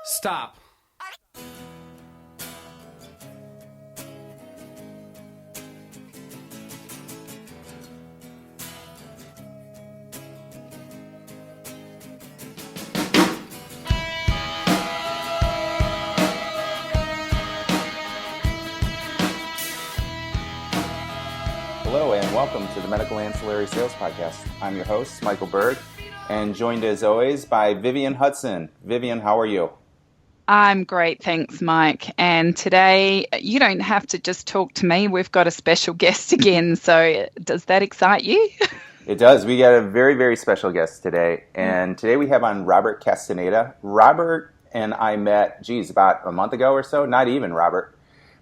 Stop. Hello and welcome to the Medical Ancillary Sales Podcast. I'm your host, Michael Berg, and joined as always by Vivian Hudson. Vivian, how are you? I'm great, thanks, Mike. And today, you don't have to just talk to me. We've got a special guest again. So does that excite you? It does. We got a very, very special guest today. And today we have on Robert Castaneda. Robert and I met, about a month ago or so. Not even, Robert.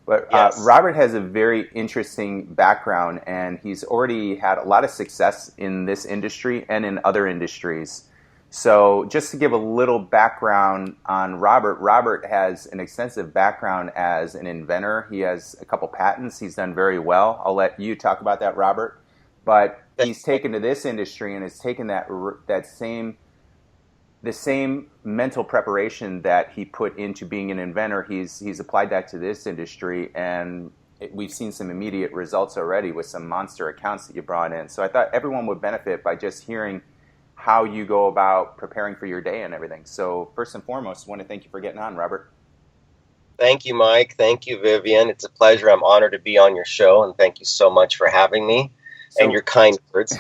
But Yes. Robert has a very interesting background, and he's already had a lot of success in this industry and in other industries. So just to give a little background on Robert, Robert has an extensive background as an inventor. He has a couple patents. He's done very well. I'll let you talk about that, Robert. But he's taken to this industry and has taken the same mental preparation that he put into being an inventor. He's applied that to this industry, and we've seen some immediate results already with some monster accounts that you brought in. So I thought everyone would benefit by just hearing how you go about preparing for your day and everything. So first and foremost, I want to thank you for getting on, Robert. Thank you, Mike. Thank you, Vivian. It's a pleasure. I'm honored to be on your show, and thank you so much for having me and your kind words.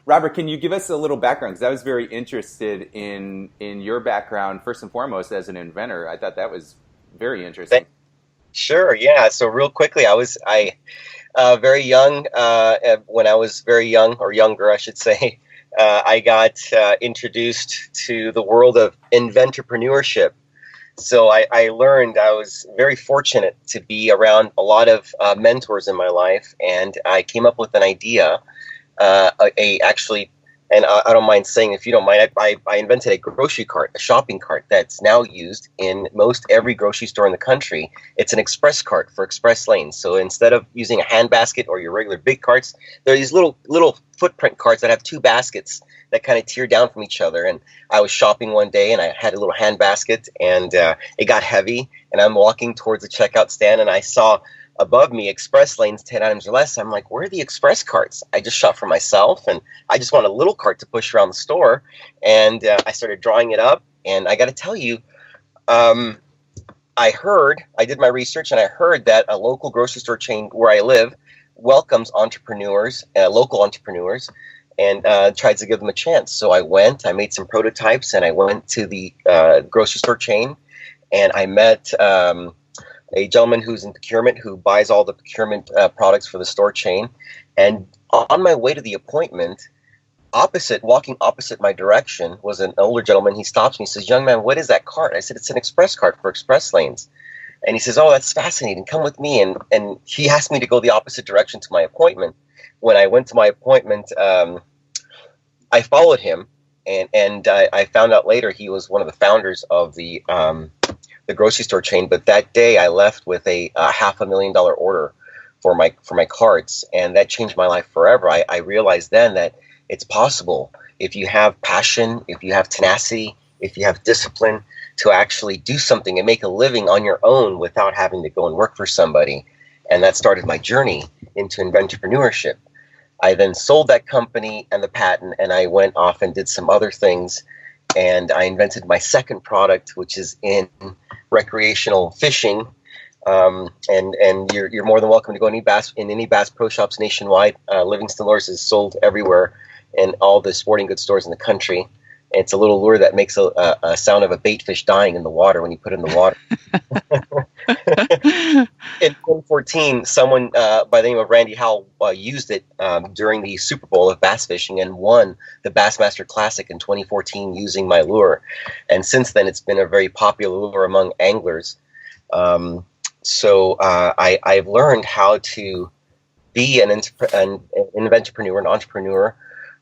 Robert, can you give us a little background? Because I was very interested in your background, first and foremost, as an inventor. I thought that was very interesting. Sure, yeah. So real quickly, I very young, when I was very young, or younger, I should say, I got introduced to the world of inventorpreneurship. So I learned, I was very fortunate to be around a lot of mentors in my life, and I came up with an idea, and I don't mind saying, if you don't mind, I invented a grocery cart, a shopping cart that's now used in most every grocery store in the country. It's an express cart for express lanes. So instead of using a hand basket or your regular big carts, there are these little footprint carts that have two baskets that kind of tear down from each other. And I was shopping one day, and I had a little hand basket, and it got heavy, and I'm walking towards the checkout stand, and I saw above me express lanes, 10 items or less. I'm like, where are the express carts? I just shop for myself, and I just want a little cart to push around the store. And I started drawing it up, and I got to tell you, I did my research, and I heard that a local grocery store chain where I live welcomes entrepreneurs, local entrepreneurs, and tries to give them a chance. So I made some prototypes, and I went to the grocery store chain, and I met a gentleman who's in procurement, who buys all the procurement products for the store chain. And on my way to the appointment, walking opposite my direction, was an older gentleman. He stops me, he says, "Young man, what is that cart?" I said, "It's an express cart for express lanes." And he says, "Oh, that's fascinating. Come with me." And he asked me to go the opposite direction to my appointment. When I went to my appointment, I followed him, and I found out later he was one of the founders of the grocery store chain. But that day I left with a $500,000 order for my carts, and that changed my life forever. I realized then that it's possible, if you have passion, if you have tenacity, if you have discipline, to actually do something and make a living on your own without having to go and work for somebody. And that started my journey into inventorpreneurship. I then sold that company and the patent, and I went off and did some other things. And I invented my second product, which is in recreational fishing. And you're more than welcome to go in any Bass Pro Shops nationwide. Livingston Lures is sold everywhere in all the sporting goods stores in the country. It's a little lure that makes a sound of a bait fish dying in the water when you put it in the water. In 2014, someone by the name of Randy Howell used it during the Super Bowl of bass fishing and won the Bassmaster Classic in 2014 using my lure. And since then, it's been a very popular lure among anglers. So I've learned how to be an inventorpreneur, an entrepreneur,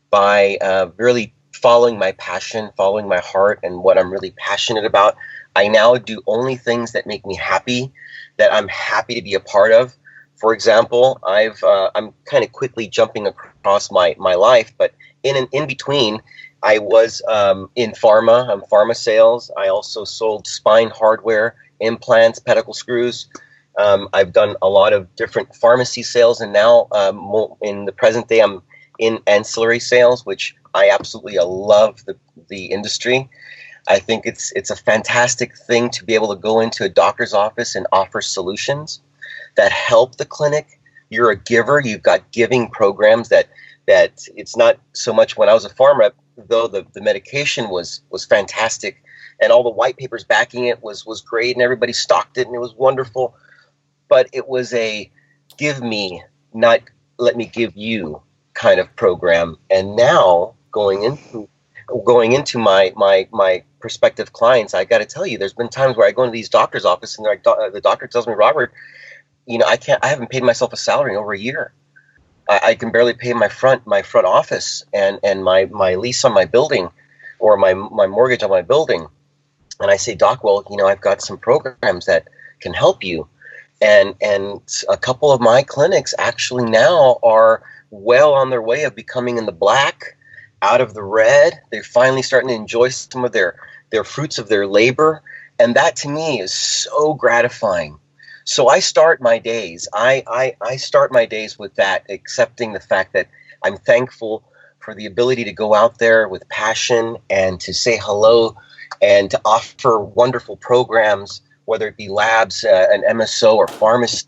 by really following my passion, following my heart, and what I'm really passionate about. I now do only things that make me happy, that I'm happy to be a part of. For example, I'm kind of quickly jumping across my life, but in between, I was in pharma. I'm pharma sales. I also sold spine hardware, implants, pedicle screws. I've done a lot of different pharmacy sales, and now in the present day, I'm in ancillary sales, which I absolutely love the industry. I think it's a fantastic thing to be able to go into a doctor's office and offer solutions that help the clinic. You're a giver. You've got giving programs that it's not so much. When I was a farm rep, though, the medication was fantastic, and all the white papers backing it was great, and everybody stocked it, and it was wonderful. But it was a give me, not let me give you kind of program. And now going into my prospective clients, I got to tell you, there's been times where I go into these doctors' office and the doctor tells me, Robert, I haven't paid myself a salary in over a year. I can barely pay my front office and my lease on my building, or my mortgage on my building. And I say, Doc, well, I've got some programs that can help you. And a couple of my clinics actually now are well on their way of becoming in the black, out of the red. They're finally starting to enjoy some of their fruits of their labor. And that to me is so gratifying. So I start my days. I start my days with that, accepting the fact that I'm thankful for the ability to go out there with passion and to say hello and to offer wonderful programs, whether it be labs, an MSO, or pharmacy,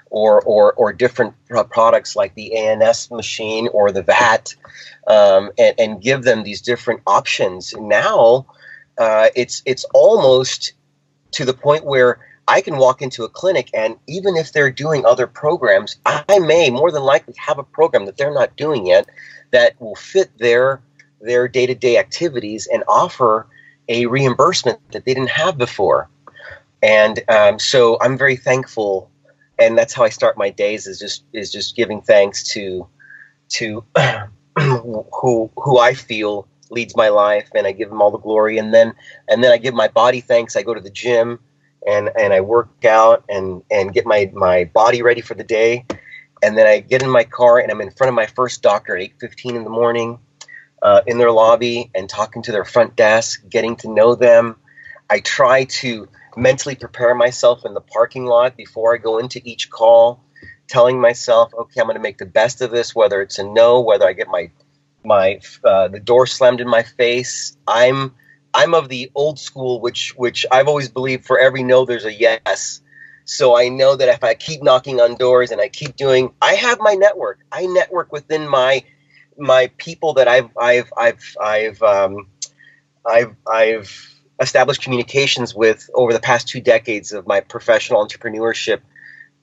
or different products like the ANS machine or the VAT, and give them these different options. Now, it's almost to the point where I can walk into a clinic, and even if they're doing other programs, I may more than likely have a program that they're not doing yet that will fit their day-to-day activities and offer a reimbursement that they didn't have before. And so I'm very thankful, and that's how I start my days, is just giving thanks to who I feel leads my life, and I give him all the glory, and then I give my body thanks. I go to the gym and I work out and get my body ready for the day, and then I get in my car and I'm in front of my first doctor at 8:15 in the morning, in their lobby, and talking to their front desk, getting to know them. I try to mentally prepare myself in the parking lot before I go into each call, telling myself, okay, I'm going to make the best of this, whether it's a no, whether I get the door slammed in my face. I'm of the old school, which I've always believed for every no there's a yes. So I know that if I keep knocking on doors and I keep doing, I have my network. I network within my people that I've established communications with over the past 2 decades of my professional entrepreneurship.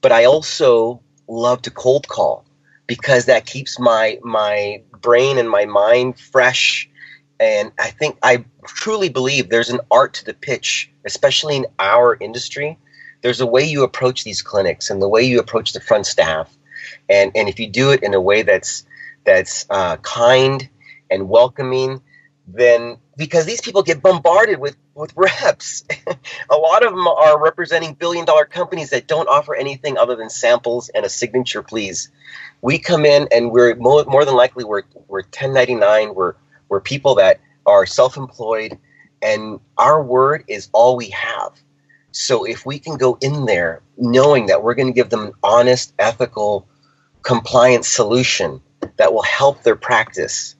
But I also love to cold call, because that keeps my brain and my mind fresh. And I truly believe there's an art to the pitch, especially in our industry. There's a way you approach these clinics and the way you approach the front staff. And if you do it in a way that's kind and welcoming, then, because these people get bombarded with reps. A lot of them are representing billion-dollar companies that don't offer anything other than samples and a signature, please. We come in and we're more than likely we're 1099. We're people that are self-employed, and our word is all we have. So if we can go in there knowing that we're going to give them an honest, ethical, compliant solution that will help their practice,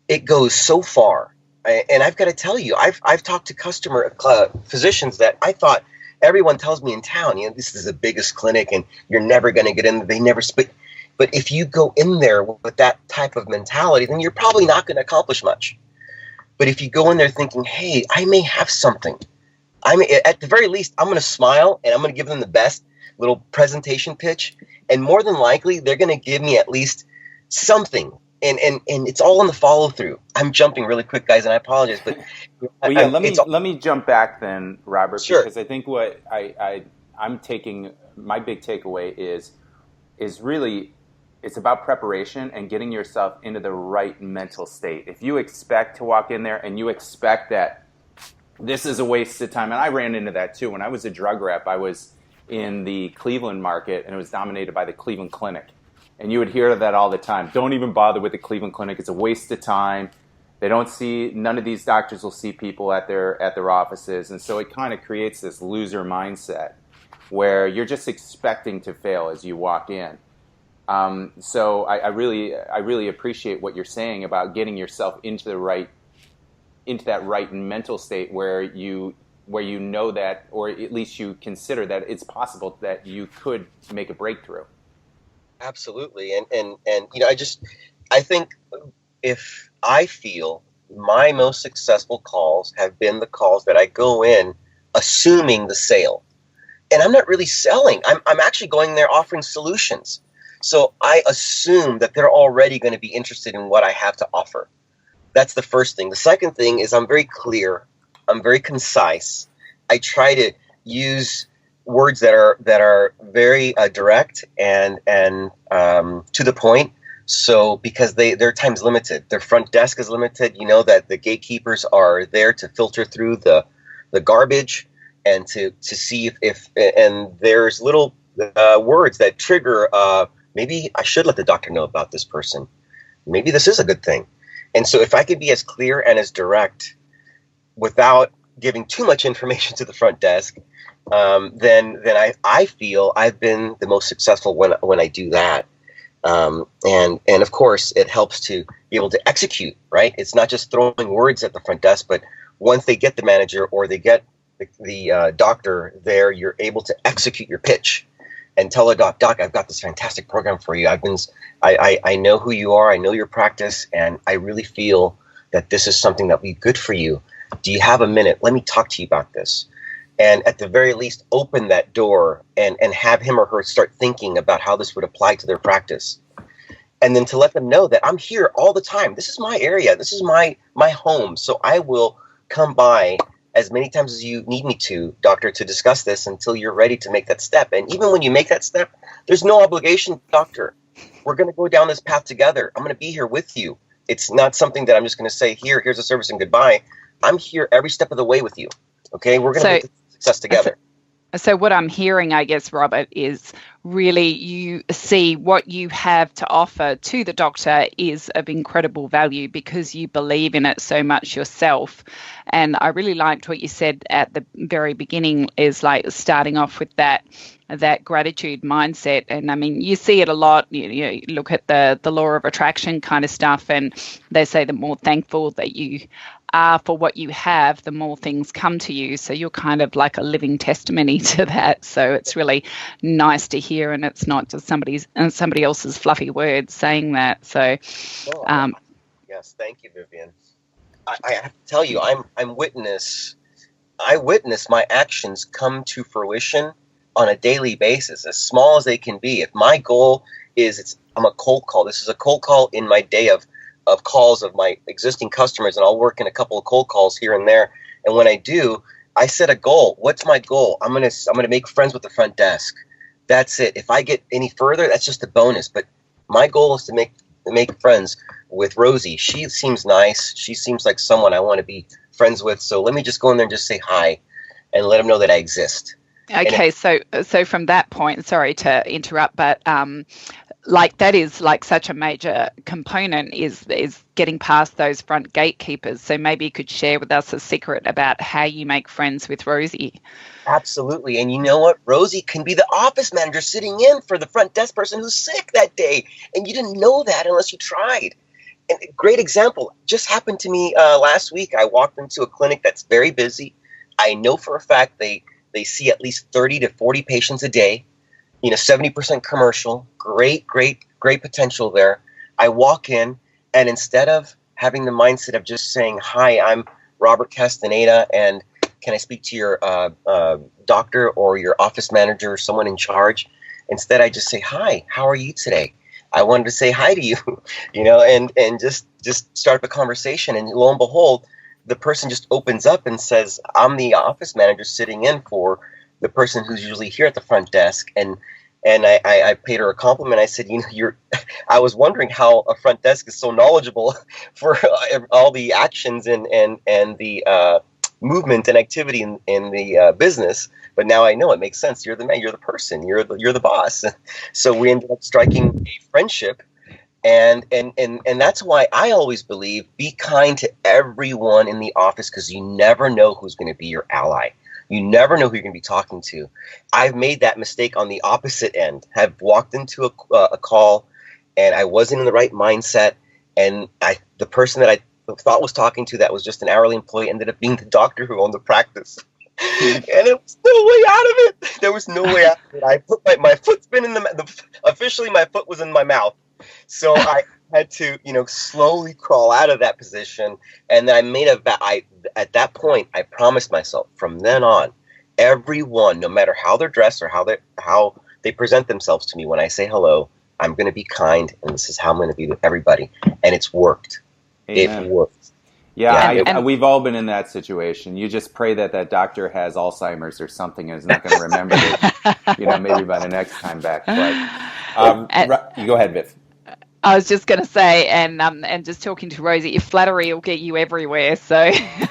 it goes so far. And I've got to tell you, I've talked to physicians that I thought, everyone tells me in town, this is the biggest clinic and you're never going to get in. They never speak. But if you go in there with that type of mentality, then you're probably not going to accomplish much. But if you go in there thinking, hey, I may have something. At the very least, I'm going to smile and I'm going to give them the best little presentation pitch. And more than likely, they're going to give me at least something. And it's all in the follow through. I'm jumping really quick, guys, and I apologize. But well, yeah, let me jump back then, Robert, sure. Because I think what I'm taking, my big takeaway is really, it's about preparation and getting yourself into the right mental state. If you expect to walk in there and you expect that this is a waste of time, and I ran into that too. When I was a drug rep, I was in the Cleveland market, and it was dominated by the Cleveland Clinic. And you would hear that all the time. Don't even bother with the Cleveland Clinic. It's a waste of time. None of these doctors will see people at their offices, and so it kind of creates this loser mindset where you're just expecting to fail as you walk in. So I really appreciate what you're saying about getting yourself into that right mental state where you know that, or at least you consider that it's possible that you could make a breakthrough. Absolutely, and I think if I feel my most successful calls have been the calls that I go in assuming the sale, and I'm not really selling. I'm actually going there offering solutions. So I assume that they're already going to be interested in what I have to offer. That's the first thing. The second thing is I'm very clear. I'm very concise. I try to use words that are very direct and to the point. So because their time's limited, their front desk is limited. You know that the gatekeepers are there to filter through the garbage and to see if and there's little words that trigger. Maybe I should let the doctor know about this person. Maybe this is a good thing. And so if I could be as clear and as direct without giving too much information to the front desk, then I feel I've been the most successful when I do that. And of course, it helps to be able to execute, right? It's not just throwing words at the front desk, but once they get the manager or they get the doctor there, you're able to execute your pitch and tell a doc, I've got this fantastic program for you. I know who you are. I know your practice, and I really feel that this is something that would be good for you. Do you have a minute? Let me talk to you about this. And at the very least, open that door and have him or her start thinking about how this would apply to their practice. And then to let them know that I'm here all the time. This is my area. This is my home. So I will come by as many times as you need me to, doctor, to discuss this until you're ready to make that step. And even when you make that step, there's no obligation, doctor. We're going to go down this path together. I'm going to be here with you. It's not something that I'm just going to say, here's a service and goodbye. I'm here every step of the way with you. Okay, we're going to make this success together. So what I'm hearing, I guess, Robert, is really you see what you have to offer to the doctor is of incredible value because you believe in it so much yourself. And I really liked what you said at the very beginning is like starting off with that gratitude mindset. And I mean, you see it a lot. You look at the law of attraction kind of stuff, and they say the more thankful that you are for what you have, the more things come to you. So you're kind of like a living testimony to that. So it's really nice to hear, and it's not just somebody else's fluffy words saying that. So, yes, thank you, Vivian. I have to tell you, I witness my actions come to fruition on a daily basis, as small as they can be. If my goal is I'm a cold call. This is a cold call in my day of calls of my existing customers, and I'll work in a couple of cold calls here and there. And when I do, I set a goal. What's my goal? I'm gonna make friends with the front desk. That's it. If I get any further, that's just a bonus. But my goal is to make friends with Rosie. She seems nice. She seems like someone I want to be friends with. So let me just go in there and just say hi, and let them know that I exist. Okay, so from that point, sorry to interrupt, but like that is like such a major component is getting past those front gatekeepers. So maybe you could share with us a secret about how you make friends with Rosie. Absolutely. And you know what? Rosie can be the office manager sitting in for the front desk person who's sick that day. And you didn't know that unless you tried. And a great example just happened to me last week. I walked into a clinic that's very busy. I know for a fact they see at least 30 to 40 patients a day. 70% commercial, great potential there. I walk in, and instead of having the mindset of just saying, hi, I'm Robert Castaneda, and can I speak to your doctor or your office manager or someone in charge? Instead, I just say, hi, how are you today? I wanted to say hi to you, and just start up a conversation. And lo and behold, the person just opens up and says, I'm the office manager sitting in for the person who's usually here at the front desk. And I paid her a compliment. I said, I was wondering how a front desk is so knowledgeable for all the actions and the movement and activity in the business. But now I know it makes sense. You're the man. You're the person. You're the boss. So we ended up striking a friendship. And that's why I always believe be kind to everyone in the office, because you never know who's going to be your ally. You never know who you're going to be talking to. I've made that mistake on the opposite end. I've walked into a call and I wasn't in the right mindset, and the person that I thought was talking to that was just an hourly employee ended up being the doctor who owned the practice. And there was no way out of it. There was no way out of it. I put my foot's been in officially my foot was in my mouth. So I had to, slowly crawl out of that position. And then I made at that point, I promised myself from then on, everyone, no matter how they're dressed or how they present themselves to me, when I say hello, I'm going to be kind, and this is how I'm going to be with everybody. And it's worked. Amen. It worked. Yeah, we've all been in that situation. You just pray that doctor has Alzheimer's or something and is not going to remember it, maybe by the next time back. But you go ahead, Viv. I was just going to say, and just talking to Rosie, your flattery will get you everywhere. So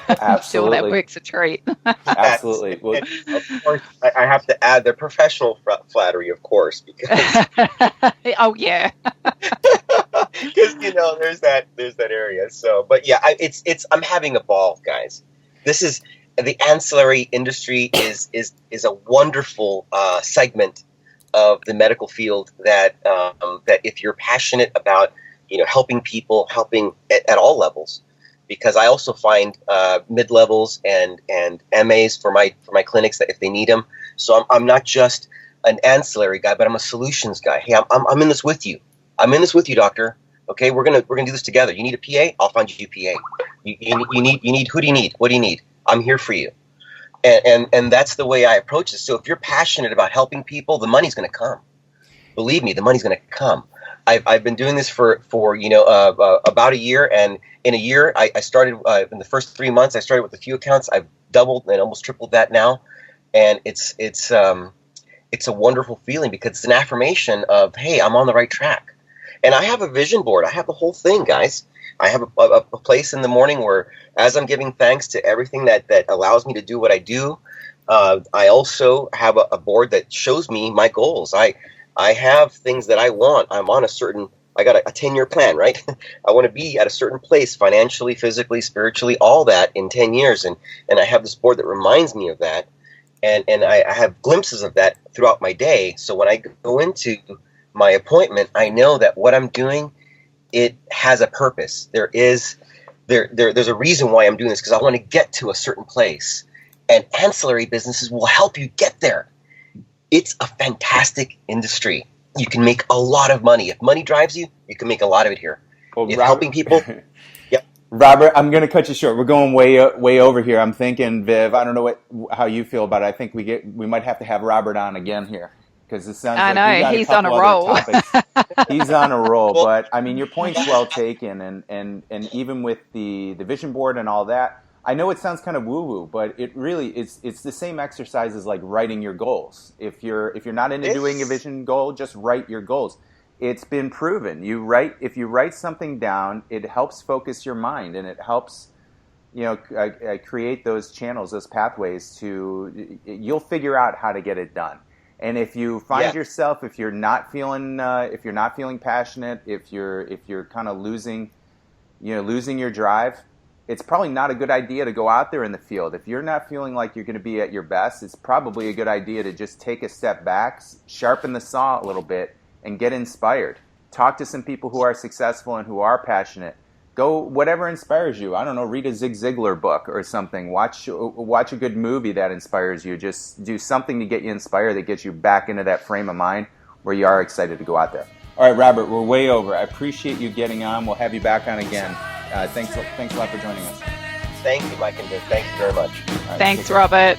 I'm sure that works a treat. Absolutely. Well, of course, I have to add the professional flattery, of course, because oh yeah, because there's that area. So, but yeah, I'm having a ball, guys. This is the ancillary industry is a wonderful segment of the medical field that if you're passionate about helping people, helping at all levels, because I also find mid-levels and MAs for my clinics that if they need them. So I'm not just an ancillary guy, but I'm a solutions guy. Hey, I'm in this with you. I'm in this with you, doctor. Okay, we're gonna do this together. You need a PA? I'll find you a PA. You need who do you need? What do you need? I'm here for you. And that's the way I approach it. So if you're passionate about helping people, the money's going to come. Believe me, the money's going to come. I've been doing this for about a year, and in a year I started in the first 3 months I started with a few accounts. I've doubled and almost tripled that now, and it's a wonderful feeling because it's an affirmation of, hey, I'm on the right track. And I have a vision board. I have the whole thing, guys. I have a place in the morning where, as I'm giving thanks to everything that allows me to do what I do, I also have a board that shows me my goals. I have things that I want. I got a 10-year plan, right? I want to be at a certain place financially, physically, spiritually, all that in 10 years. And I have this board that reminds me of that. And I have glimpses of that throughout my day. So when I go into my appointment, I know that what I'm doing, it has a purpose. There's a reason why I'm doing this, because I want to get to a certain place, and ancillary businesses will help you get there. It's a fantastic industry. You can make a lot of money. If money drives you, you can make a lot of it here. Well, helping people. Yep. Robert, I'm going to cut you short. We're going way over here. I'm thinking, Viv, I don't know how you feel about it. I think we might have to have Robert on again here. Because it sounds he's on a roll. He's on a roll, but I mean, your point's well taken, and even with the vision board and all that, I know it sounds kind of woo-woo, but it really it's the same exercise as like writing your goals. If you're not into doing a vision goal, just write your goals. It's been proven. If you write something down, it helps focus your mind, and it helps create those channels, those pathways you'll figure out how to get it done. And if you find yourself, if you're not feeling passionate, if you're kind of losing your drive, it's probably not a good idea to go out there in the field. If you're not feeling like you're going to be at your best, it's probably a good idea to just take a step back, sharpen the saw a little bit, and get inspired. Talk to some people who are successful and who are passionate. Go whatever inspires you. I don't know, read a Zig Ziglar book or something. Watch a good movie that inspires you. Just do something to get you inspired, that gets you back into that frame of mind where you are excited to go out there. All right, Robert, we're way over. I appreciate you getting on. We'll have you back on again. Thanks a lot for joining us. Thank you, Mike and Viv. Thank you very much. Right, thanks, Robert.